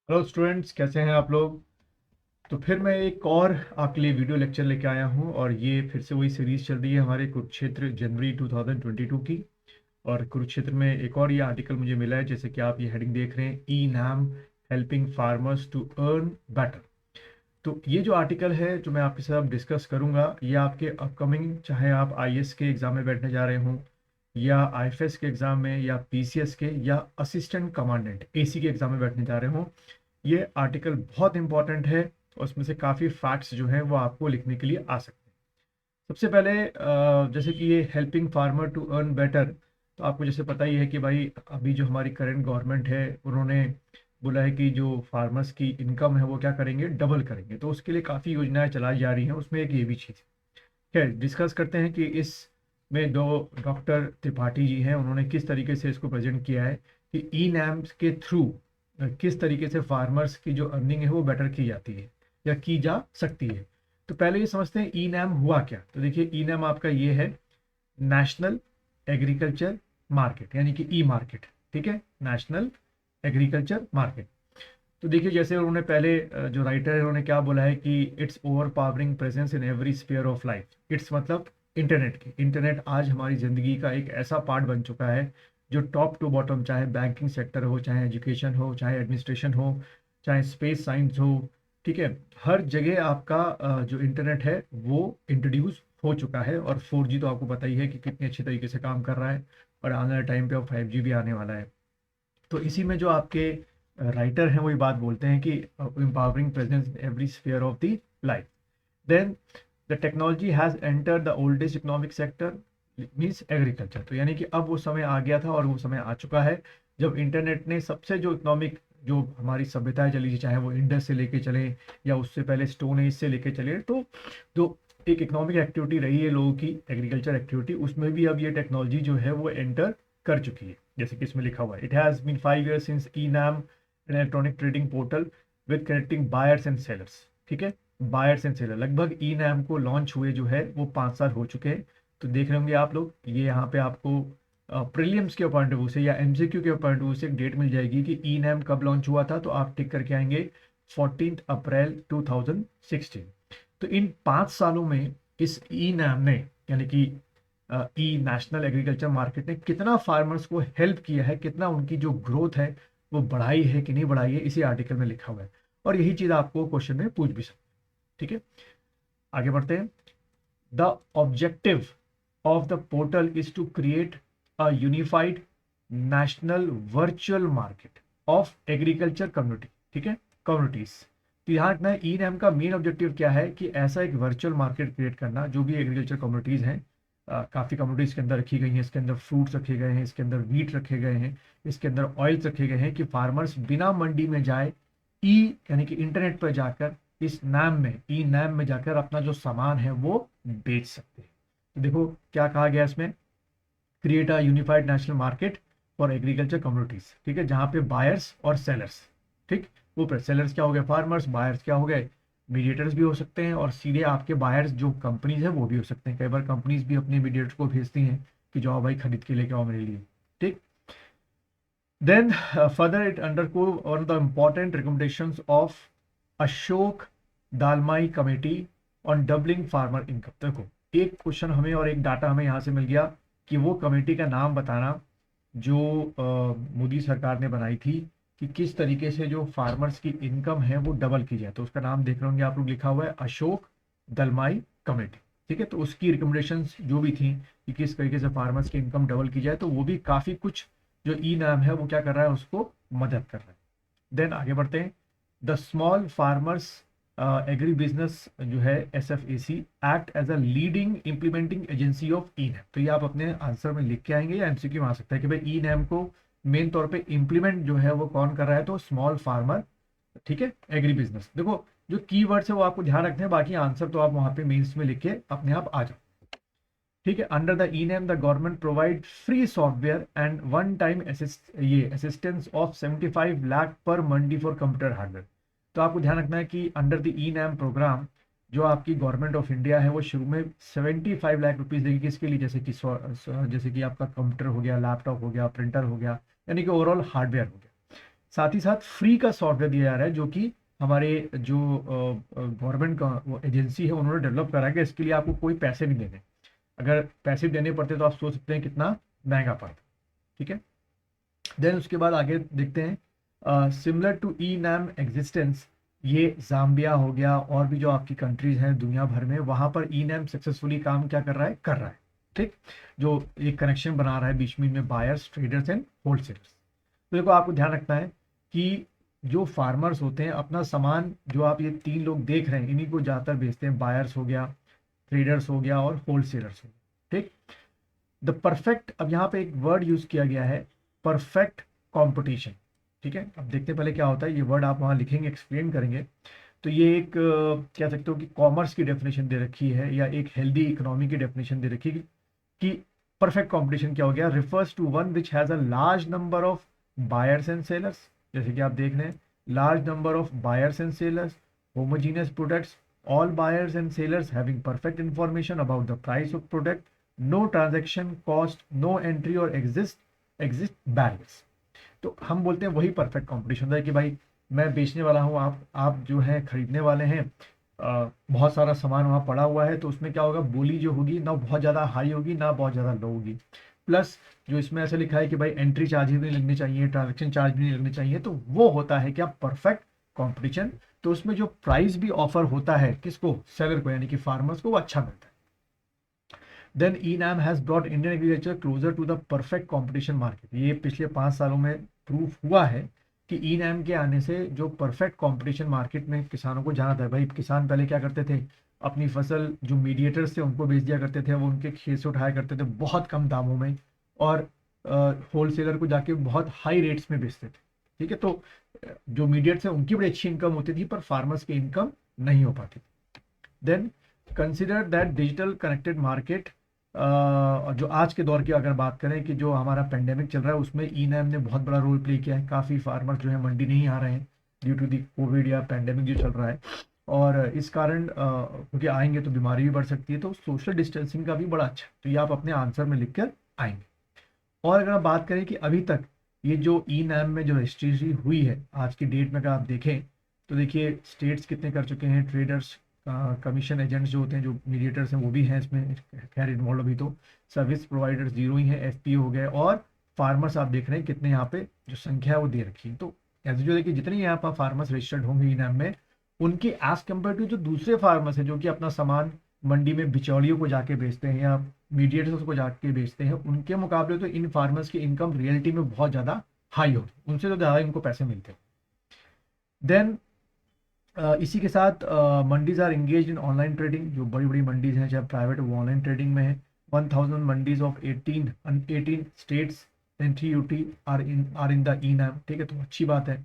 Hello students, कैसे हैं आप लोग। तो फिर मैं एक और आपके लिए वीडियो लेक्चर लेके आया हूं और ये फिर से वही सीरीज चल रही है हमारे कुरुक्षेत्र जनवरी 2022 की। और कुरुक्षेत्र में एक और ये आर्टिकल मुझे मिला है, जैसे कि आप ये हेडिंग देख रहे हैं, e NAM helping farmers to earn better. तो ये जो आर्टिकल है जो मैं आपके साथ डिस्कस करूंगा, ये आपके अपकमिंग, चाहे आप आईएएस के एग्जाम में बैठने जा रहे हों या आईएफएस के एग्जाम में या पीसीएस के या असिस्टेंट कमांडेंट एसी के एग्जाम में बैठने जा रहे हों, ये आर्टिकल बहुत इंपॉर्टेंट है और उसमें से काफ़ी फैक्ट्स जो हैं वो आपको लिखने के लिए आ सकते हैं। सबसे पहले जैसे कि ये helping farmer to earn better, तो आपको जैसे पता ही है कि भाई अभी जो हमारी करंट गवर्नमेंट है उन्होंने बोला है कि जो फार्मर्स की इनकम है वो क्या करेंगे, डबल करेंगे। तो उसके लिए काफ़ी योजनाएं चलाई जा रही हैं, उसमें एक ये भी चीज़ है। डिस्कस करते हैं कि इस में दो डॉक्टर त्रिपाठी जी हैं, उन्होंने किस तरीके से इसको प्रेजेंट किया है कि ई नैम्स के थ्रू किस तरीके से फार्मर्स की जो अर्निंग है वो बेटर की जाती है या की जा सकती है। तो पहले ये समझते हैं ई नैम हुआ क्या। तो देखिए, ई नैम आपका ये है नेशनल एग्रीकल्चर मार्केट, यानी कि ई मार्केट। ठीक है, नेशनल एग्रीकल्चर मार्केट। तो देखिए, जैसे उन्होंने पहले जो राइटर है उन्होंने क्या बोला है कि it's over powering presence in every sphere of life. It's मतलब इंटरनेट की, इंटरनेट आज हमारी ज़िंदगी का एक ऐसा पार्ट बन चुका है जो टॉप टू बॉटम, चाहे बैंकिंग सेक्टर हो, चाहे एजुकेशन हो, चाहे एडमिनिस्ट्रेशन हो, चाहे स्पेस साइंस हो, ठीक है, हर जगह आपका जो इंटरनेट है वो इंट्रोड्यूस हो चुका है। और 4G तो आपको पता ही है कि कितने अच्छे तरीके से काम कर रहा है, और आने वाले टाइम पे अब 5G भी आने वाला है। तो इसी में जो आपके राइटर हैं वही बात बोलते हैं कि empowering presence in every sphere of the life. Then the technology has entered the oldest economic sector, means agriculture. तो यानी कि अब वो समय आ गया था और वो समय आ चुका है जब इंटरनेट ने सबसे जो इकोनॉमिक, जो हमारी सभ्यताएं चली, चाहे वो इंडस से लेके चले या उससे पहले स्टोन एज से लेके चले, तो जो एक इकोनॉमिक एक्टिविटी रही है लोगों की, एग्रीकल्चर एक्टिविटी, उसमें भी अब ये टेक्नोलॉजी जो है वो एंटर कर चुकी है। जैसे कि इसमें लिखा हुआ है, it has been 5 years since e NAM an electronic trading portal with connecting buyers and sellers. ठीक है, बायर्स एंड सेलर, लगभग ई नाम को लॉन्च हुए जो है वो 5 साल हो चुके हैं। तो देख रहे होंगे आप लोग, ये यहाँ पे आपको प्रीलिम्स के पॉइंट ऑफ व्यू से या एमसीक्यू के पॉइंट ऑफ व्यू से एक डेट मिल जाएगी कि ई नाम कब लॉन्च हुआ था, तो आप टिक करके आएंगे 14 अप्रैल 2016। तो इन 5 सालों में इस ई नाम ने, यानी कि ई नेशनल एग्रीकल्चर मार्केट ने कितना फार्मर्स को हेल्प किया है, कितना उनकी जो ग्रोथ है वो बढ़ाई है कि नहीं बढ़ाई है, इसी आर्टिकल में लिखा हुआ है। और यही चीज आपको क्वेश्चन में पूछ भी सकते हैं। ठीक है, आगे बढ़ते हैं। The objective of the portal is to create a unified national virtual market of agriculture community. ठीक है, कम्युनिटीज। तो यहाँ रखना है, ई नैम का मेन ऑब्जेक्टिव क्या है कि ऐसा एक वर्चुअल मार्केट क्रिएट करना, जो भी एग्रीकल्चर कम्युनिटीज हैं, काफ़ी कम्युनिटीज़ के अंदर रखी गई हैं, इसके अंदर फ्रूट्स रखे गए हैं, इसके अंदर वीट रखे गए हैं, इसके अंदर ऑयल्स रखे गए हैं, कि फार्मर्स बिना मंडी में जाए ई, यानी कि इंटरनेट पर जाकर इस नाम में, ई नाम में जाकर अपना जो सामान है वो बेच सकते हैं। तो देखो क्या कहा गया इसमें, create a unified national market for agriculture communities. ठीक है, जहाँ पे बायर्स और सेलर्स, ठीक, वो सेलर्स क्या हो गए, फार्मर्स, बायर्स क्या हो गए, मीडिएटर्स भी हो सकते हैं, और सीधे आपके बायर्स जो कंपनीज है वो भी हो सकते हैं। कई बार कंपनीज भी अपने मीडिएटर्स को भेजती हैं कि जाओ भाई खरीद के लेके आओ मेरे लिए। ठीक, then further it undergo one of the important recommendations of Ashok Dalwai committee on doubling farmer income. देखो, एक क्वेश्चन हमें और एक डाटा हमें यहाँ से मिल गया कि वो कमेटी का नाम बताना जो मोदी सरकार ने बनाई थी, कि किस तरीके से जो फार्मर्स की इनकम है वो डबल की जाए। तो उसका नाम देख रहे होंगे आप लोग, लिखा हुआ है अशोक दलमाई कमेटी। ठीक है, तो उसकी रिकमेंडेशंस जो भी थी कि किस तरीके से फार्मर्स की इनकम डबल की जाए, तो वो भी काफ़ी कुछ जो ई नाम है वो क्या कर रहा है, उसको मदद कर रहा है। देन आगे बढ़ते हैं। The small farmers agri business जो है SFAC act as a leading implementing agency of e NAM. तो ये आप अपने आंसर में लिख के आएंगे या एमसीक्यू में आ सकता है कि भाई ई नैम को मेन तौर पे इम्प्लीमेंट जो है वो कौन कर रहा है, तो स्मॉल फार्मर। ठीक है, एग्री बिजनेस। देखो, जो की वर्ड्स है वो आपको ध्यान रखने हैं, बाकी आंसर तो आप वहां पे मेन्स में लिख के अपने आप आ जाओ। ठीक है, under the e NAM the government provide free software and one time assistance of 75 lakh per mandi for computer hardware. तो आपको ध्यान रखना है कि under the e NAM program जो आपकी गवर्नमेंट ऑफ इंडिया है वो शुरू में 75 लाख रुपीज देगी, किसके लिए, जैसे कि जैसे कि आपका कंप्यूटर हो गया, लैपटॉप हो गया, प्रिंटर हो गया, यानी कि ओवरऑल हार्डवेयर हो गया। साथ ही साथ फ्री का सॉफ्टवेयर दिया जा रहा है, जो कि हमारे जो गवर्नमेंट का एजेंसी है उन्होंने डेवलप करा है कि इसके लिए आपको कोई पैसे नहीं देने। अगर पैसे देने पड़ते तो आप सोच सकते हैं कितना महंगा पड़ता। ठीक है, देन उसके बाद आगे देखते हैं similar to e NAM existence, ये जाम्बिया हो गया और भी जो आपकी कंट्रीज हैं दुनिया भर में, वहां पर ई नैम सक्सेसफुली काम क्या कर रहा है। ठीक, जो एक कनेक्शन बना रहा है बीच में बायर्स, ट्रेडर्स एंड होलसेलर्स। तो देखो आपको ध्यान रखना है कि जो फार्मर्स होते हैं अपना सामान, जो आप ये तीन लोग देख रहे हैं इन्हीं को ज़्यादातर बेचते हैं, बायर्स हो गया, ट्रेडर्स हो गया और होलसेलर्स हो गया। ठीक, द परफेक्ट, अब यहाँ पे एक वर्ड यूज किया गया है परफेक्ट कंपटीशन। ठीक है, अब देखते हैं पहले क्या होता है, ये वर्ड आप वहाँ लिखेंगे, एक्सप्लेन करेंगे। तो ये एक कह सकते हो कि कॉमर्स की डेफिनेशन दे रखी है या एक हेल्दी इकोनॉमी की डेफिनेशन दे रखी है कि परफेक्ट कंपटीशन क्या हो गया, refers to one which has a large number of buyers and sellers. जैसे कि आप देख रहे हैं, large number of buyers and sellers, homogeneous products, all buyers and sellers having perfect information about the price of product, no transaction cost, no entry और exist barriers. तो हम बोलते हैं वही परफेक्ट कंपटीशन होता है कि भाई मैं बेचने वाला हूँ, आप जो है खरीदने वाले हैं, बहुत सारा सामान वहाँ पड़ा हुआ है, तो उसमें क्या होगा, बोली जो होगी ना बहुत ज़्यादा हाई होगी ना बहुत ज़्यादा लो होगी। प्लस जो इसमें ऐसा लिखा है कि भाई एंट्री चार्जेस भी नहीं लगने चाहिए, ट्रांजेक्शन चार्ज भी नहीं लगने चाहिए, तो वो होता है क्या, परफेक्ट कंपटीशन। तो उसमें जो प्राइस भी ऑफर होता है किसको, सेलर को, यानी कि फार्मर्स को, वो अच्छा मिलता है। Then e NAM has brought Indian agriculture closer to the perfect competition market. ये पिछले 5 सालों में प्रूफ हुआ है कि ई-नाम के आने से जो परफेक्ट कंपटीशन मार्केट में किसानों को जाना था। भाई किसान पहले क्या करते थे, अपनी फसल जो मीडिएटर्स थे उनको बेच दिया करते थे, वो उनके खेत से उठाया करते थे बहुत कम दामों में, और होलसेलर को जाके बहुत हाई रेट्स में बेचते थे। ठीक है, तो जो मीडिएट्स है उनकी बड़ी अच्छी इनकम होती थी, पर फार्मर्स की इनकम नहीं हो पाती। Then consider that digital connected market, जो आज के दौर की अगर बात करें कि जो हमारा पेंडेमिक चल रहा है उसमें ई-नैम ने बहुत बड़ा रोल प्ले किया है। काफ़ी फार्मर्स जो है मंडी नहीं आ रहे हैं ड्यू टू दी कोविड या पेंडेमिक जो चल रहा है, और इस कारण क्योंकि आएंगे तो बीमारी भी बढ़ सकती है, तो सोशल डिस्टेंसिंग का भी बड़ा अच्छा, तो ये आप अपने आंसर में लिख कर आएंगे। और अगर आप बात करें कि अभी तक ये जो ई-नैम में जो रजिस्ट्री हुई है आज की डेट में, अगर आप देखें तो देखिए स्टेट्स कितने कर चुके हैं, ट्रेडर्स, कमीशन एजेंट्स जो होते हैं, जो मीडिएटर्स हैं वो भी हैं इसमें खैर इन्वॉल्व, अभी तो सर्विस प्रोवाइडर्स जीरो ही हैं, एफपीओ हो गए, और फार्मर्स आप देख रहे हैं कितने यहाँ पे जो संख्या है वो दे रखी है। तो ऐसे जो देखिए जितने यहाँ पर फार्मर्स रजिस्टर्ड होंगे ई-नैम में, उनकी एज कम्पेयर टू जो दूसरे फार्मर्स हैं जो कि अपना सामान मंडी में बिचौलियों को जाके बेचते हैं या मीडिएटर्स को जाके बेचते हैं, उनके मुकाबले तो इन फार्मर्स की इनकम रियलिटी में बहुत ज़्यादा हाई होगी, उनसे तो ज़्यादा इनको पैसे मिलते हैं। देन इसी के साथ mandis are engage in online trading. जो बड़ी बड़ी मंडीज हैं चाहे प्राइवेट, वो ऑनलाइन ट्रेडिंग में है। 1000 mandis of 18 states and 3 UT are in the e NAM. ठीक है, तो अच्छी बात है।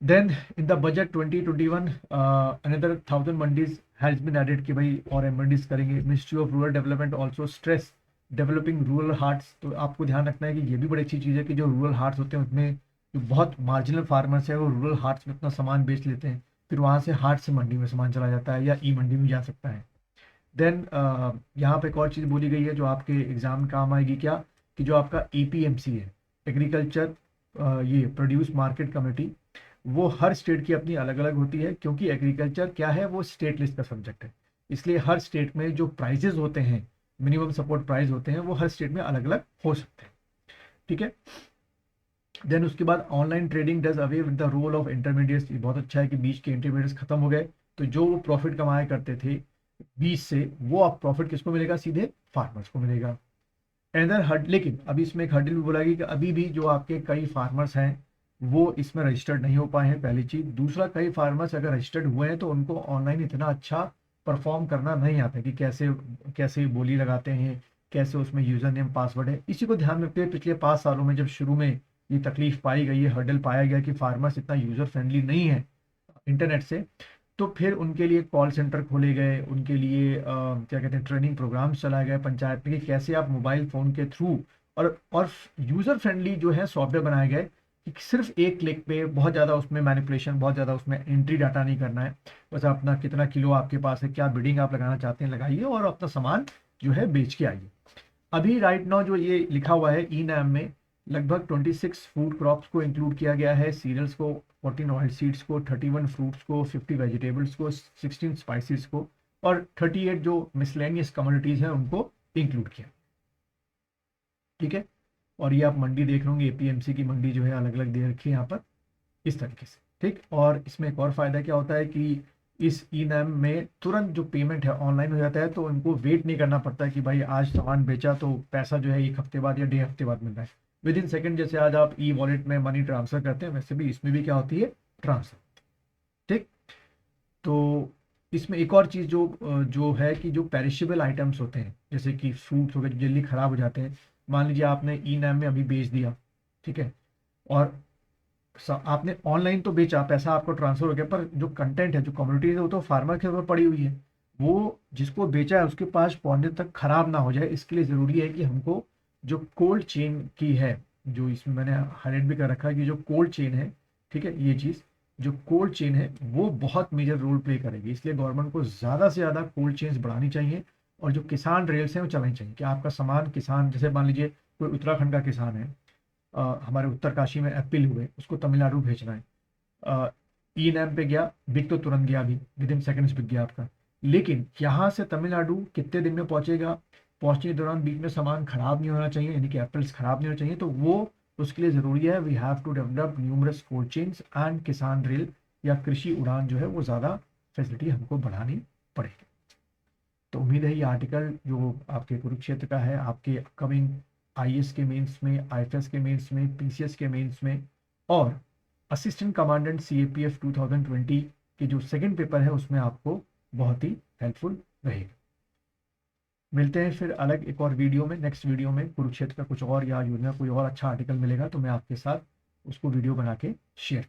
Then in the budget 2021 another 1000 mandis has been added कि भाई और मंडीज करेंगे। Ministry of rural development also stress developing rural hearts. तो आपको ध्यान रखना है कि ये भी बड़ी अच्छी चीज़ है कि जो रूरल हार्ट्स होते हैं उसमें जो बहुत मार्जिनल फार्मर्स है वो रूरल हार्ट्स में अपना सामान बेच लेते हैं, फिर वहाँ से हार्ट से मंडी में सामान चला जाता है या ई मंडी में जा सकता है। देन यहाँ पे एक और चीज़ बोली गई है जो आपके एग्जाम में काम आएगी, क्या कि जो आपका एपीएमसी है, एग्रीकल्चर ये प्रोड्यूस मार्केट कमेटी, वो हर स्टेट की अपनी अलग अलग होती है, क्योंकि एग्रीकल्चर क्या है, वो स्टेट लिस्ट का सब्जेक्ट है, इसलिए हर स्टेट में जो प्राइजेज होते हैं, मिनिमम सपोर्ट प्राइस होते हैं, वो हर स्टेट में अलग अलग हो सकते हैं। ठीक है, देन उसके बाद online trading does away with the role of intermediates. ये बहुत अच्छा है कि बीच के इंटरमीडिएट्स खत्म हो गए, तो जो वो प्रॉफिट कमाया करते थे बीच से, वो अब प्रॉफिट किसको मिलेगा, सीधे फार्मर्स को मिलेगा। एंडर हड, लेकिन अभी इसमें एक हर्डल भी बोला गया कि अभी भी जो आपके कई फार्मर्स हैं वो इसमें रजिस्टर्ड नहीं हो पाए हैं, पहली चीज़। दूसरा, कई फार्मर्स अगर रजिस्टर्ड हुए हैं तो उनको ऑनलाइन इतना अच्छा परफॉर्म करना नहीं आता कि कैसे कैसे बोली लगाते हैं, कैसे उसमें यूज़र नेम पासवर्ड है। इसी को ध्यान में रखते हुए पिछले 5 सालों में जब शुरू में ये तकलीफ पाई गई है, हर्डल पाया गया कि फार्मर्स इतना यूज़र फ्रेंडली नहीं है इंटरनेट से, तो फिर उनके लिए कॉल सेंटर खोले गए, उनके लिए क्या कहते हैं ट्रेनिंग प्रोग्राम्स चलाए गए पंचायत में कि कैसे आप मोबाइल फ़ोन के थ्रू और यूज़र फ्रेंडली जो है सॉफ्टवेयर बनाए गए कि सिर्फ एक क्लिक पे बहुत ज़्यादा उसमें मैनिपुलेशन, बहुत ज़्यादा उसमें एंट्री डाटा नहीं करना है, बस अपना कितना किलो आपके पास है, क्या बिडिंग आप लगाना चाहते हैं लगाइए और अपना सामान जो है बेच के आइए। अभी राइट नाउ जो ये लिखा हुआ है ई-नैम में, लगभग 26 फूड क्रॉप्स को इंक्लूड किया गया है, सीरियल्स को, 14 ऑयल सीड्स को, 31 फ्रूट्स को, 50 वेजिटेबल्स को, 16 स्पाइसेस को और 38 जो मिसलेनियस कमोडिटीज़ हैं उनको इंक्लूड किया। ठीक है, और ये आप मंडी देख रहे होंगे, एपीएमसी की मंडी जो है अलग अलग दे रखी है यहाँ पर इस तरीके से। ठीक, और इसमें एक और फ़ायदा क्या होता है कि इस ई नैम में तुरंत जो पेमेंट है ऑनलाइन हो जाता है, तो इनको वेट नहीं करना पड़ता है कि भाई आज सामान बेचा तो पैसा जो है 1 हफ्ते बाद या 1.5 हफ्ते बाद मिल रहा है। विद इन सेकेंड, जैसे आज आप ई वॉलेट में मनी ट्रांसफ़र करते हैं वैसे भी इसमें भी क्या होती है, ट्रांसफ़र। ठीक, तो इसमें एक और चीज़ जो है कि जो पेरिशेबल आइटम्स होते हैं जैसे कि फ्रूट्स हो गए जो जल्दी ख़राब हो जाते हैं, मान लीजिए आपने ई नैम में अभी बेच दिया, ठीक है, और आपने ऑनलाइन तो बेचा, पैसा आपको ट्रांसफर हो गया, पर जो कंटेंट है, जो कम्युनिटी है, वो तो फार्मर के ऊपर पड़ी हुई है, वो जिसको बेचा है उसके पास पहुंचने तक खराब ना हो जाए। इसके लिए ज़रूरी है कि हमको जो कोल्ड चेन की है, जो इसमें मैंने हाईलाइट भी कर रखा है कि जो कोल्ड चेन है, ठीक है, ये चीज़ जो कोल्ड चेन है वो बहुत मेजर रोल प्ले करेगी। इसलिए गवर्नमेंट को ज़्यादा से ज़्यादा कोल्ड चेन्स बढ़ानी चाहिए और जो किसान रेल्स हैं वो चलानी चाहिए कि आपका सामान किसान, जैसे मान लीजिए कोई उत्तराखंड का किसान है, हमारे उत्तरकाशी में एप्पल हुए, उसको तमिलनाडु भेजना है, ई नैम पे गया, बिक तो तुरंत गया, अभी विद इन सेकेंड्स बिक गया आपका, लेकिन यहाँ से तमिलनाडु कितने दिन में पहुंचेगा, पहुंचने के दौरान बीच में सामान खराब नहीं होना चाहिए, यानी कि एप्पल्स खराब नहीं होना चाहिए, तो वो उसके लिए ज़रूरी है we have to develop numerous cold chains and Kisan rail या कृषि उड़ान जो है वो ज़्यादा फैसिलिटी हमको बढ़ानी पड़ेगी। तो उम्मीद है ये आर्टिकल जो आपके कुरुक्षेत्र का है, आपके अपकमिंग आईएएस के मेंस में, आईएफएस के मेंस में, पीसीएस के मेंस में और असिस्टेंट कमांडेंट सीएपीएफ 2020 के जो सेकंड पेपर है उसमें आपको बहुत ही हेल्पफुल रहेगा। मिलते हैं फिर अलग एक और वीडियो में, नेक्स्ट वीडियो में कुरुक्षेत्र का कुछ और या योजना कोई और अच्छा आर्टिकल मिलेगा तो मैं आपके साथ उसको वीडियो बना के शेयर